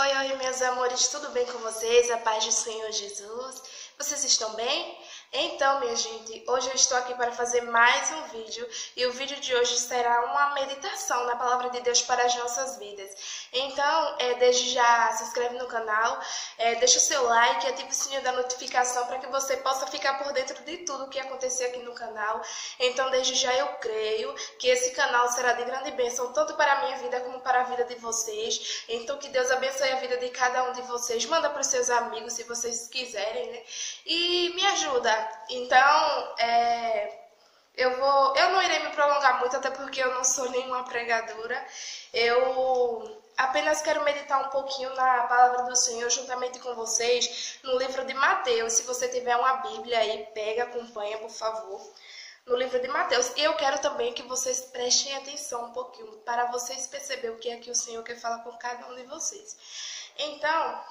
Oi, oi, meus amores, tudo bem com vocês? A paz do Senhor Jesus. Vocês estão bem? Então, minha gente, hoje eu estou aqui para fazer mais um vídeo e o vídeo de hoje será uma meditação na Palavra de Deus para as nossas vidas. Então, desde já se inscreve no canal, deixa o seu like e ativa o sininho da notificação para que você possa ficar por dentro de tudo que acontecer aqui no canal. Então, desde já eu creio que esse canal será de grande bênção, tanto para a minha vida como para a vida de vocês. Então, que Deus abençoe a vida de cada um de vocês. Manda para os seus amigos se vocês quiserem, né? E me ajuda. Então, eu não irei me prolongar muito, até porque eu não sou nenhuma pregadora. Eu apenas quero meditar um pouquinho na palavra do Senhor juntamente com vocês no livro de Mateus. Se você tiver uma Bíblia aí, pega, acompanha, por favor, no livro de Mateus. E eu quero também que vocês prestem atenção um pouquinho para vocês perceberem o que é que o Senhor quer falar com cada um de vocês. Então,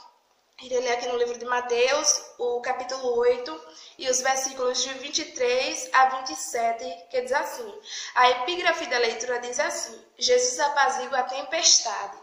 irei ler aqui no livro de Mateus, o capítulo 8, e os versículos de 23 a 27, que diz assim. A epígrafe da leitura diz assim: Jesus apazigua a tempestade.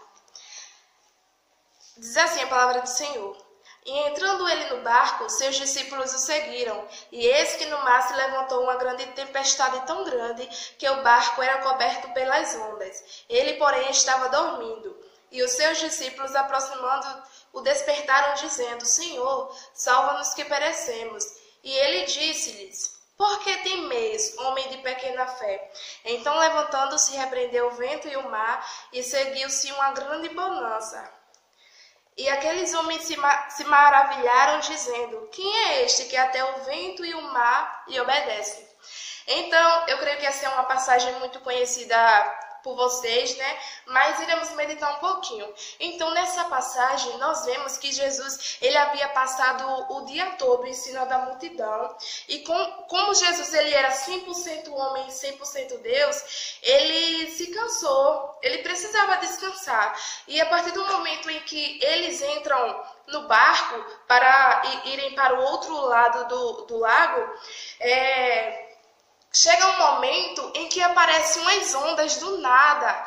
Diz assim a palavra do Senhor. E entrando ele no barco, seus discípulos o seguiram. E eis que no mar se levantou uma grande tempestade tão grande que o barco era coberto pelas ondas. Ele, porém, estava dormindo. E os seus discípulos, aproximando, o despertaram, dizendo: Senhor, salva-nos que perecemos. E ele disse-lhes: Por que temeis, homem de pequena fé? Então, levantando-se, repreendeu o vento e o mar, e seguiu-se uma grande bonança. E aqueles homens se maravilharam, dizendo: Quem é este que até o vento e o mar lhe obedecem? Então, eu creio que essa é uma passagem muito conhecida por vocês, né? Mas iremos meditar um pouquinho. Então, nessa passagem, nós vemos que Jesus, ele havia passado o dia todo ensinando a multidão. E como Jesus, ele era 100% homem e 100% Deus, ele se cansou, ele precisava descansar. E a partir do momento em que eles entram no barco para irem para o outro lado do lago, chega um momento em que aparecem umas ondas do nada.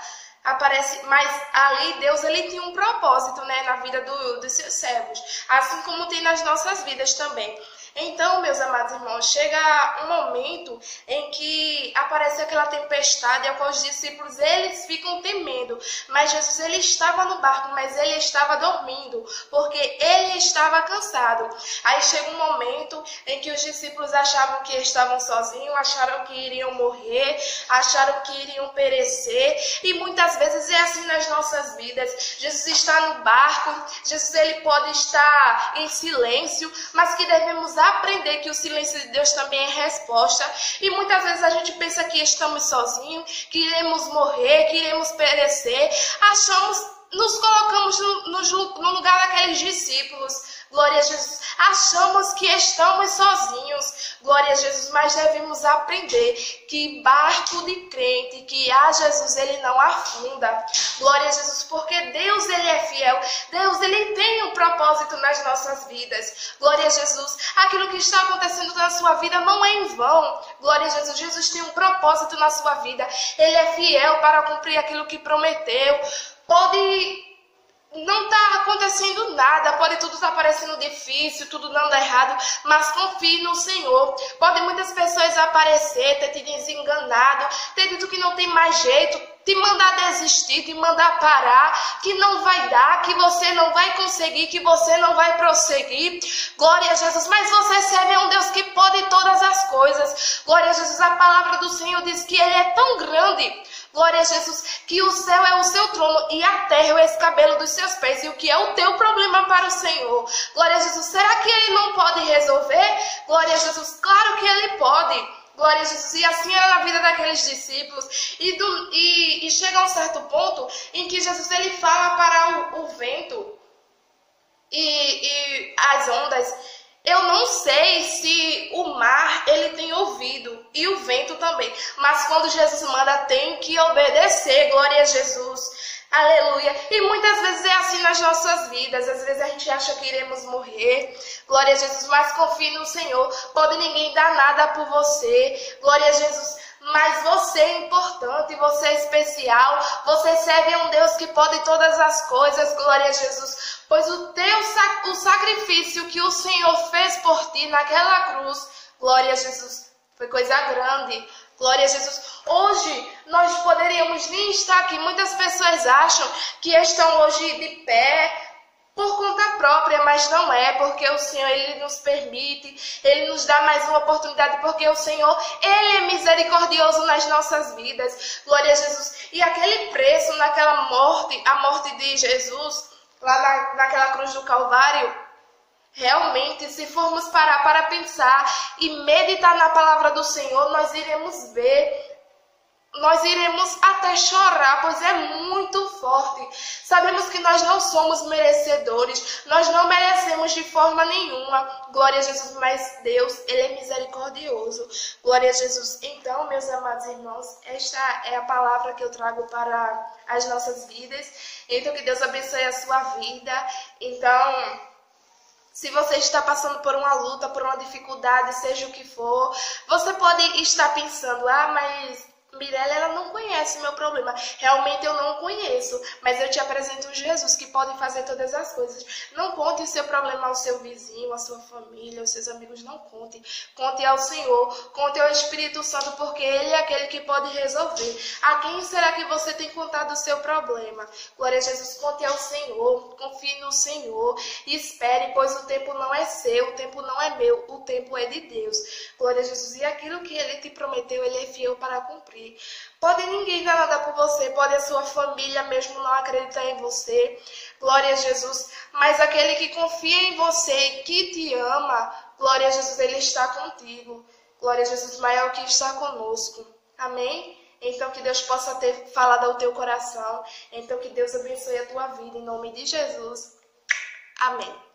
Mas ali Deus, ele tinha um propósito, né, na vida dos seus servos, assim como tem nas nossas vidas também. Então, meus amados irmãos, chega um momento em que aparece aquela tempestade, ao qual os discípulos, eles ficam temendo. Mas Jesus, ele estava no barco, mas ele estava dormindo, porque ele estava cansado. Aí chega um momento em que os discípulos achavam que estavam sozinhos, acharam que iriam morrer, acharam que iriam perecer. E muitas vezes é assim nas nossas vidas. Jesus está no barco, Jesus, ele pode estar em silêncio, mas que devemos aprender que o silêncio de Deus também é resposta. E muitas vezes a gente pensa que estamos sozinhos, que iremos morrer, que iremos perecer. Nos colocamos no lugar daqueles discípulos. Glória a Jesus. Achamos que estamos sozinhos. Glória a Jesus. Mas devemos aprender que barco de crente, que a Jesus, ele não afunda. Glória a Jesus. Porque Deus, ele é fiel. Deus, ele tem um propósito nas nossas vidas. Glória a Jesus. Aquilo que está acontecendo na sua vida não é em vão. Glória a Jesus. Jesus tem um propósito na sua vida. Ele é fiel para cumprir aquilo que prometeu. Pode não estar acontecendo nada, pode tudo estar parecendo difícil, tudo dando errado, mas confie no Senhor. Pode muitas pessoas aparecer, ter te desenganado, ter dito que não tem mais jeito, te mandar desistir, te mandar parar, que não vai dar, que você não vai conseguir, que você não vai prosseguir. Glória a Jesus. Mas você serve a um Deus que pode todas as coisas. Glória a Jesus. A palavra do Senhor diz que ele é tão grande, glória a Jesus, que o céu é o seu trono e a terra é o escabelo dos seus pés. E o que é o teu problema para o Senhor? Glória a Jesus. Será que ele não pode resolver? Glória a Jesus. Claro que ele pode. Glória a Jesus. E assim era na vida daqueles discípulos. E chega a um certo ponto em que Jesus, ele fala para o vento e as ondas. Eu não sei se o mar, ele tem ouvido, e o vento também. Mas quando Jesus manda, tem que obedecer. Glória a Jesus. Aleluia. E muitas vezes é assim nas nossas vidas. Às vezes a gente acha que iremos morrer. Glória a Jesus. Mas confie no Senhor. Pode ninguém dar nada por você. Glória a Jesus. Mas você é importante, você é especial, você serve a um Deus que pode todas as coisas, glória a Jesus. pois o sacrifício que o Senhor fez por ti naquela cruz, glória a Jesus, foi coisa grande. Glória a Jesus. Hoje nós poderíamos nem estar aqui. Muitas pessoas acham que estão hoje de pé por conta própria, mas não é, porque o Senhor, Ele nos permite, Ele nos dá mais uma oportunidade, porque o Senhor, Ele é misericordioso nas nossas vidas. Glória a Jesus. E aquele preço, naquela morte, a morte de Jesus, lá naquela cruz do Calvário, realmente, se formos parar para pensar e meditar na palavra do Senhor, nós iremos ver, nós iremos até chorar, pois é muito forte. Sabemos que nós não somos merecedores, nós não merecemos de forma nenhuma. Glória a Jesus, mas Deus, Ele é misericordioso. Glória a Jesus. Então, meus amados irmãos, esta é a palavra que eu trago para as nossas vidas. Então, que Deus abençoe a sua vida. Então, se você está passando por uma luta, por uma dificuldade, seja o que for, você pode estar pensando, mas Mirella, ela não conhece o meu problema. Realmente eu não conheço, mas eu te apresento um Jesus que pode fazer todas as coisas. Não conte o seu problema ao seu vizinho, à sua família, aos seus amigos, não conte. Conte ao Senhor, conte ao Espírito Santo, porque Ele é aquele que pode resolver. A quem será que você tem contado o seu problema? Glória a Jesus, conte ao Senhor, confie no Senhor e espere, pois o tempo não é seu, o tempo não é meu, o tempo é de Deus. Glória a Jesus, e aquilo que Ele te prometeu, Ele é fiel para cumprir. Pode ninguém dar nada por você, pode a sua família mesmo não acreditar em você, glória a Jesus, mas aquele que confia em você e que te ama, glória a Jesus, Ele está contigo, glória a Jesus, maior que está conosco, amém? Então que Deus possa ter falado ao teu coração, então que Deus abençoe a tua vida, em nome de Jesus, amém.